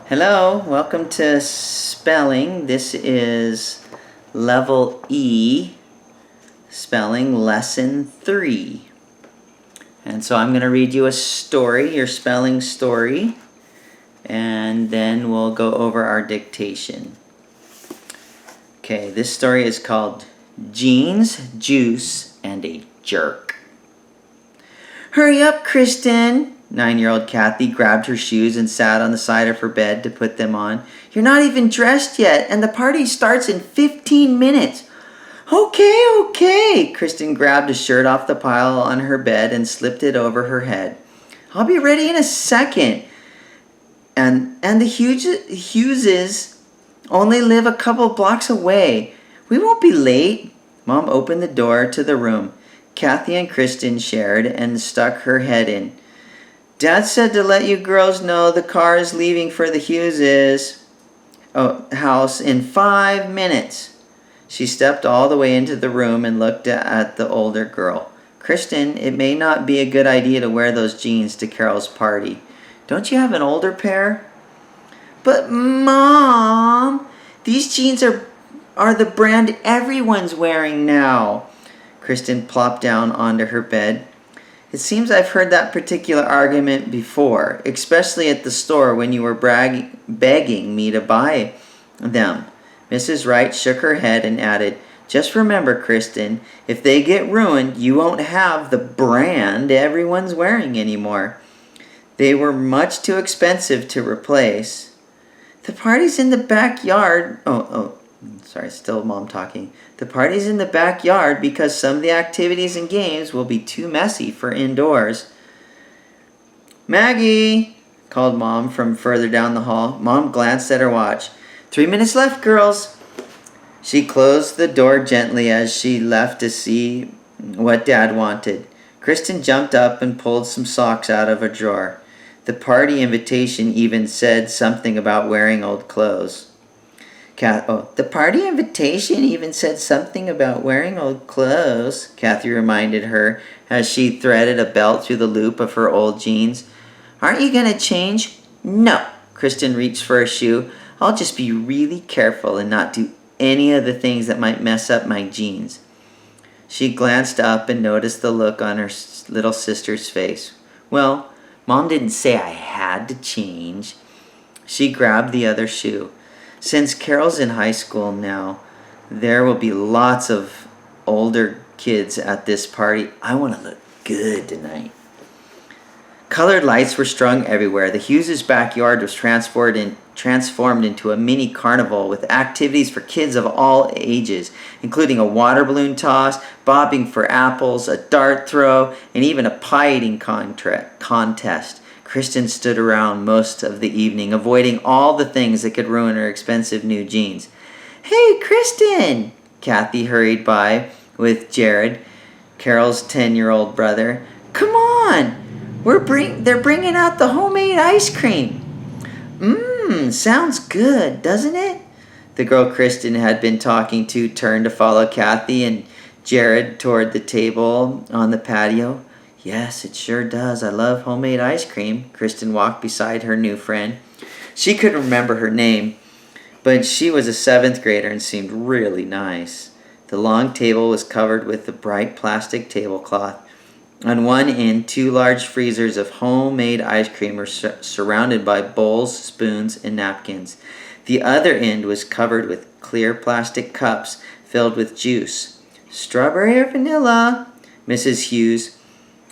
Hello, welcome to spelling. This is level E, spelling lesson 3. And so I'm going to read you a story, your spelling story, and then we'll go over our dictation. Okay, this story is called Jeans, Juice, and a Jerk. Hurry up, Kristen! 9-year-old Kathy grabbed her shoes and sat on the side of her bed to put them on. You're not even dressed yet, and the party starts in 15 minutes. Okay. Kristen grabbed a shirt off the pile on her bed and slipped it over her head. I'll be ready in a second. And the Hugheses only live a couple blocks away. We won't be late. Mom opened the door to the room Kathy and Kristen shared and stuck her head in. Dad said to let you girls know the car is leaving for the Hugheses' house in 5 minutes. She stepped all the way into the room and looked at the older girl. Kristen, it may not be a good idea to wear those jeans to Carol's party. Don't you have an older pair? But Mom, these jeans are the brand everyone's wearing now. Kristen plopped down onto her bed. It seems I've heard that particular argument before, especially at the store when you were begging me to buy them. Mrs. Wright shook her head and added, just remember, Kristen, if they get ruined, you won't have the brand everyone's wearing anymore. They were much too expensive to replace. The party's in the backyard. Sorry, still Mom talking. The party's in the backyard because some of the activities and games will be too messy for indoors. Maggie, called Mom from further down the hall. Mom glanced at her watch. 3 minutes left, girls. She closed the door gently as she left to see what Dad wanted. Kristen jumped up and pulled some socks out of a drawer. The party invitation even said something about wearing old clothes. The party invitation even said something about wearing old clothes, Kathy reminded her as she threaded a belt through the loop of her old jeans. Aren't you going to change? No. Kristen reached for a shoe. I'll just be really careful and not do any of the things that might mess up my jeans. She glanced up and noticed the look on her little sister's face. Well, Mom didn't say I had to change. She grabbed the other shoe. Since Carol's in high school now, there will be lots of older kids at this party. I want to look good tonight. Colored lights were strung everywhere. The Hughes' backyard was transformed into a mini carnival with activities for kids of all ages, including a water balloon toss, bobbing for apples, a dart throw, and even a pie eating contest. Kristen stood around most of the evening, avoiding all the things that could ruin her expensive new jeans. Hey, Kristen! Kathy hurried by with Jared, Carol's 10-year-old brother. Come on! They're bringing out the homemade ice cream. Sounds good, doesn't it? The girl Kristen had been talking to turned to follow Kathy and Jared toward the table on the patio. Yes, it sure does. I love homemade ice cream. Kristen walked beside her new friend. She couldn't remember her name, but she was a 7th grader and seemed really nice. The long table was covered with a bright plastic tablecloth. On one end, 2 large freezers of homemade ice cream were surrounded by bowls, spoons, and napkins. The other end was covered with clear plastic cups filled with juice. Strawberry or vanilla? Mrs. Hughes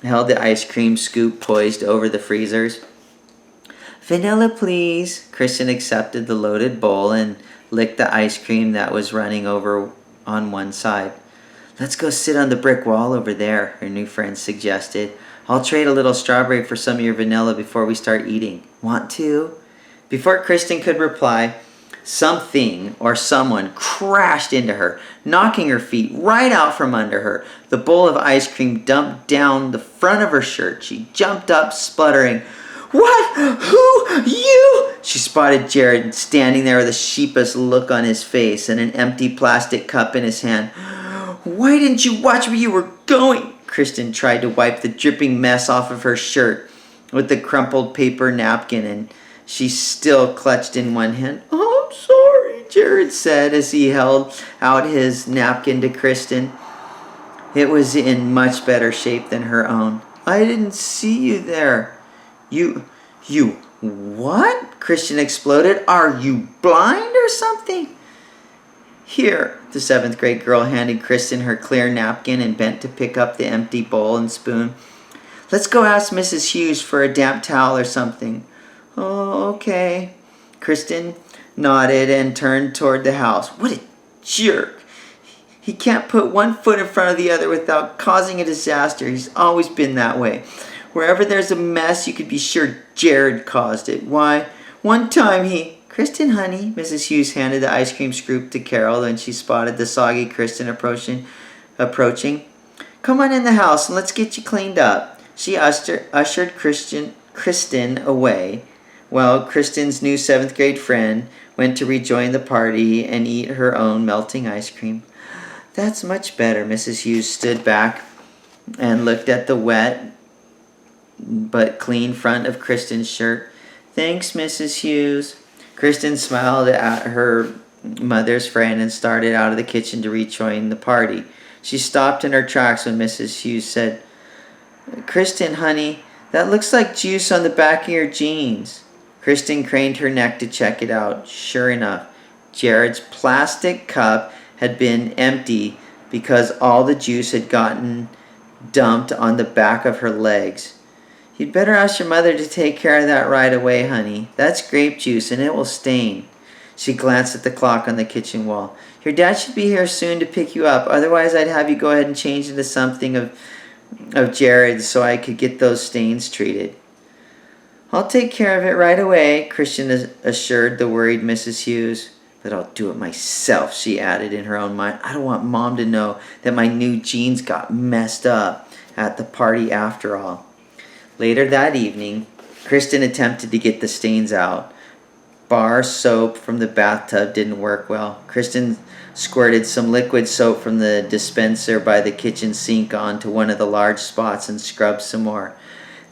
held the ice cream scoop poised over the freezers. Vanilla, please. Kristen accepted the loaded bowl and licked the ice cream that was running over on one side. Let's go sit on the brick wall over there, her new friend suggested. I'll trade a little strawberry for some of your vanilla before we start eating. Want to? Before Kristen could reply, something or someone crashed into her, knocking her feet right out from under her. The bowl of ice cream dumped down the front of her shirt. She jumped up, sputtering. What? Who? You? She spotted Jared standing there with a sheepish look on his face and an empty plastic cup in his hand. Why didn't you watch where you were going? Kristen tried to wipe the dripping mess off of her shirt with the crumpled paper napkin, and she still clutched in one hand. "Oh, I'm sorry," Jared said as he held out his napkin to Kristen. It was in much better shape than her own. "I didn't see you there." You what?" Kristen exploded. "Are you blind or something?" "Here." The seventh grade girl handed Kristen her clear napkin and bent to pick up the empty bowl and spoon. "Let's go ask Mrs. Hughes for a damp towel or something." "Oh, okay." Kristen nodded and turned toward the house. What a jerk. He can't put one foot in front of the other without causing a disaster. He's always been that way. Wherever there's a mess, you could be sure Jared caused it. Why, one time "Kristen, honey," Mrs. Hughes handed the ice cream scoop to Carol when she spotted the soggy Kristen approaching. "Come on in the house and let's get you cleaned up." She ushered Kristen away, while Kristen's new seventh grade friend went to rejoin the party and eat her own melting ice cream. "That's much better." Mrs. Hughes stood back and looked at the wet but clean front of Kristen's shirt. "Thanks, Mrs. Hughes." Kristen smiled at her mother's friend and started out of the kitchen to rejoin the party. She stopped in her tracks when Mrs. Hughes said, "Kristen, honey, that looks like juice on the back of your jeans." Kristen craned her neck to check it out. Sure enough, Jared's plastic cup had been empty because all the juice had gotten dumped on the back of her legs. "You'd better ask your mother to take care of that right away, honey. That's grape juice and it will stain." She glanced at the clock on the kitchen wall. "Your dad should be here soon to pick you up. Otherwise, I'd have you go ahead and change into something of Jared's so I could get those stains treated." "I'll take care of it right away," Christian assured the worried Mrs. Hughes. "But I'll do it myself," she added in her own mind. "I don't want Mom to know that my new jeans got messed up at the party after all." Later that evening, Kristen attempted to get the stains out. Bar soap from the bathtub didn't work well. Kristen squirted some liquid soap from the dispenser by the kitchen sink onto one of the large spots and scrubbed some more.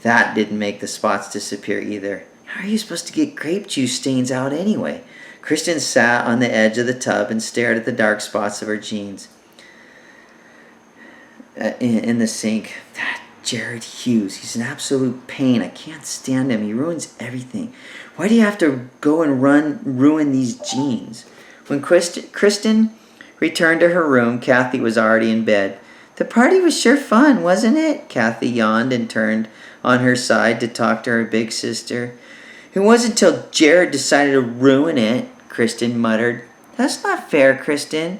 That didn't make the spots disappear either. How are you supposed to get grape juice stains out anyway? Kristen sat on the edge of the tub and stared at the dark spots of her jeans in the sink. That Jared Hughes, he's an absolute pain. I can't stand him. He ruins everything. Why do you have to go and ruin these jeans? When Kristen returned to her room, Kathy was already in bed. "The party was sure fun, wasn't it?" Kathy yawned and turned on her side to talk to her big sister. "It wasn't until Jared decided to ruin it," Kristen muttered. "That's not fair, Kristen."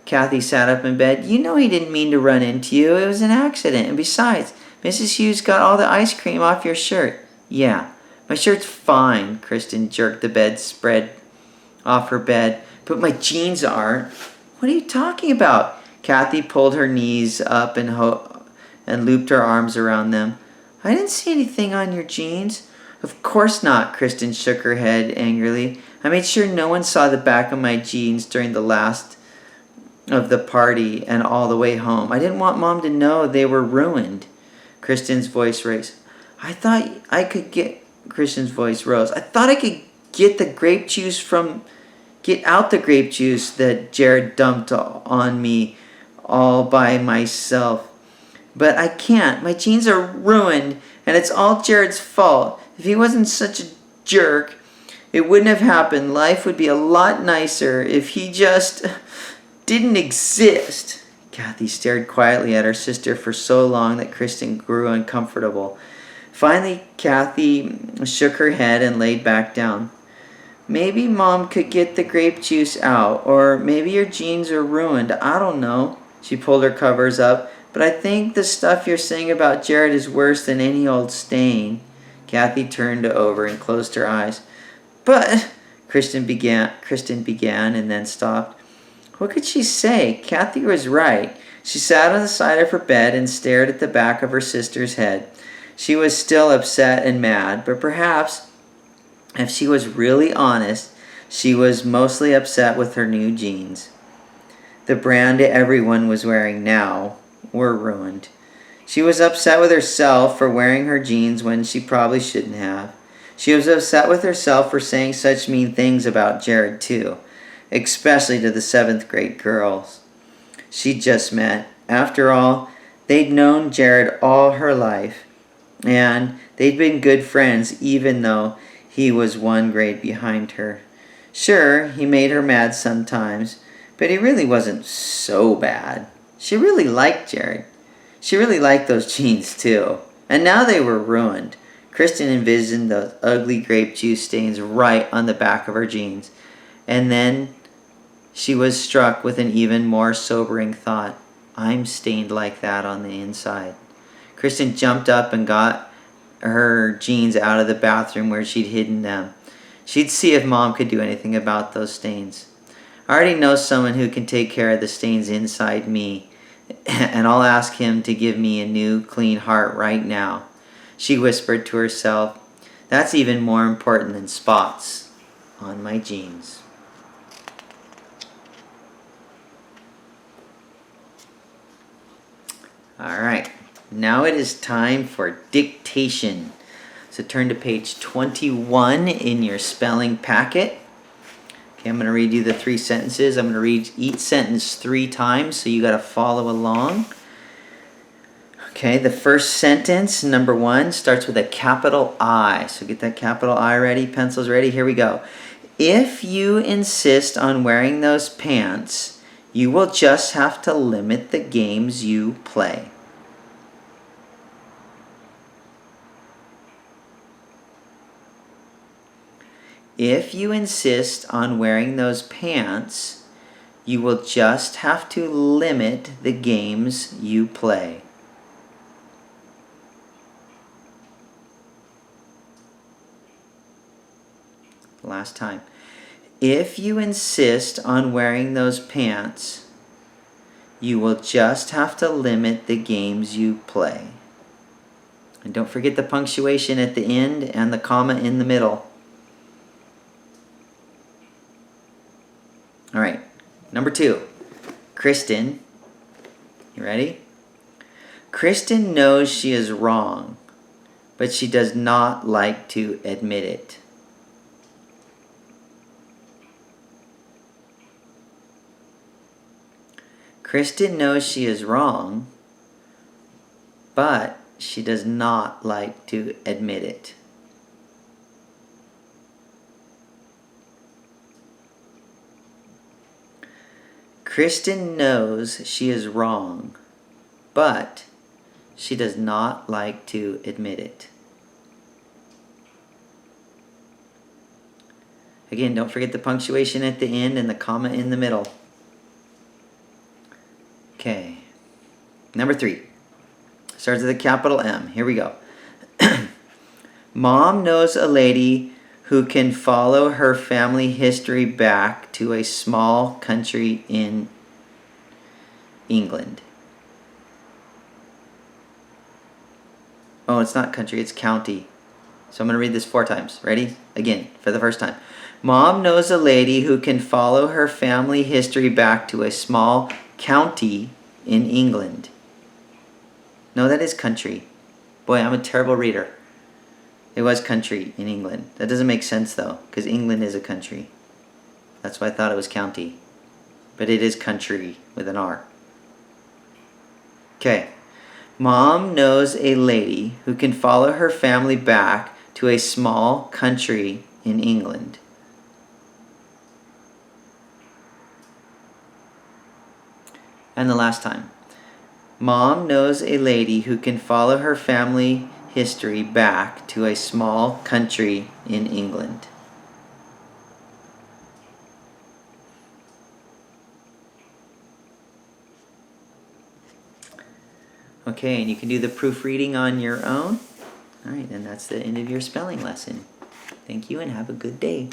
Kathy sat up in bed. "You know he didn't mean to run into you. It was an accident. And besides, Mrs. Hughes got all the ice cream off your shirt." "Yeah, my shirt's fine." Kristen jerked the bedspread off her bed. "But my jeans aren't." "What are you talking about?" Kathy pulled her knees up and looped her arms around them. "I didn't see anything on your jeans." "Of course not." Kristen shook her head angrily. "I made sure no one saw the back of my jeans during the last of the party and all the way home. I didn't want Mom to know they were ruined." Kristen's voice rose. Kristen's voice rose. "I thought I could get out the grape juice that Jared dumped on me all by myself. But I can't. My jeans are ruined, and it's all Jared's fault. If he wasn't such a jerk, it wouldn't have happened. Life would be a lot nicer if he just didn't exist." Kathy stared quietly at her sister for so long that Kristen grew uncomfortable. Finally, Kathy shook her head and laid back down. "Maybe Mom could get the grape juice out, or maybe your jeans are ruined. I don't know." She pulled her covers up. "But I think the stuff you're saying about Jared is worse than any old stain." Kathy turned over and closed her eyes. "But," Kristen began and then stopped. What could she say? Kathy was right. She sat on the side of her bed and stared at the back of her sister's head. She was still upset and mad, but perhaps, if she was really honest, she was mostly upset with her new jeans. The brand everyone was wearing now were ruined. She was upset with herself for wearing her jeans when she probably shouldn't have. She was upset with herself for saying such mean things about Jared, too, especially to the 7th grade girls she'd just met. After all, they'd known Jared all her life, and they'd been good friends even though he was 1 grade behind her. Sure, he made her mad sometimes, but he really wasn't so bad. She really liked Jared. She really liked those jeans too. And now they were ruined. Kristen envisioned those ugly grape juice stains right on the back of her jeans. And then she was struck with an even more sobering thought. I'm stained like that on the inside. Kristen jumped up and got her jeans out of the bathroom where she'd hidden them. She'd see if Mom could do anything about those stains. I already know someone who can take care of the stains inside me, and I'll ask him to give me a new, clean heart right now. She whispered to herself, that's even more important than spots on my jeans. All right, now it is time for dictation. So turn to page 21 in your spelling packet. Okay, I'm going to read you the 3 sentences. I'm going to read each sentence 3 times, so you got to follow along. Okay, the first sentence, number 1, starts with a capital I. So get that capital I ready, pencils ready. Here we go. If you insist on wearing those pants, you will just have to limit the games you play. If you insist on wearing those pants, you will just have to limit the games you play. Last time. If you insist on wearing those pants, you will just have to limit the games you play. And don't forget the punctuation at the end and the comma in the middle. All right, number 2, Kristen. You ready? Kristen knows she is wrong, but she does not like to admit it. Kristen knows she is wrong, but she does not like to admit it. Kristen knows she is wrong, but she does not like to admit it. Again, don't forget the punctuation at the end and the comma in the middle. Okay. Number 3. Starts with a capital M. Here we go. Mom knows a lady who can follow her family history back to a small country in England. Oh, it's not country, it's county. So I'm going to read this 4 times. Ready? Again, for the first time. Mom knows a lady who can follow her family history back to a small county in England. No, that is country. Boy, I'm a terrible reader. It was country in England. That doesn't make sense though, because England is a country. That's why I thought it was county. But it is country with an R. Okay. Mom knows a lady who can follow her family back to a small country in England. And the last time. Mom knows a lady who can follow her family history back to a small country in England. Okay, and you can do the proofreading on your own. All right, and that's the end of your spelling lesson. Thank you and have a good day.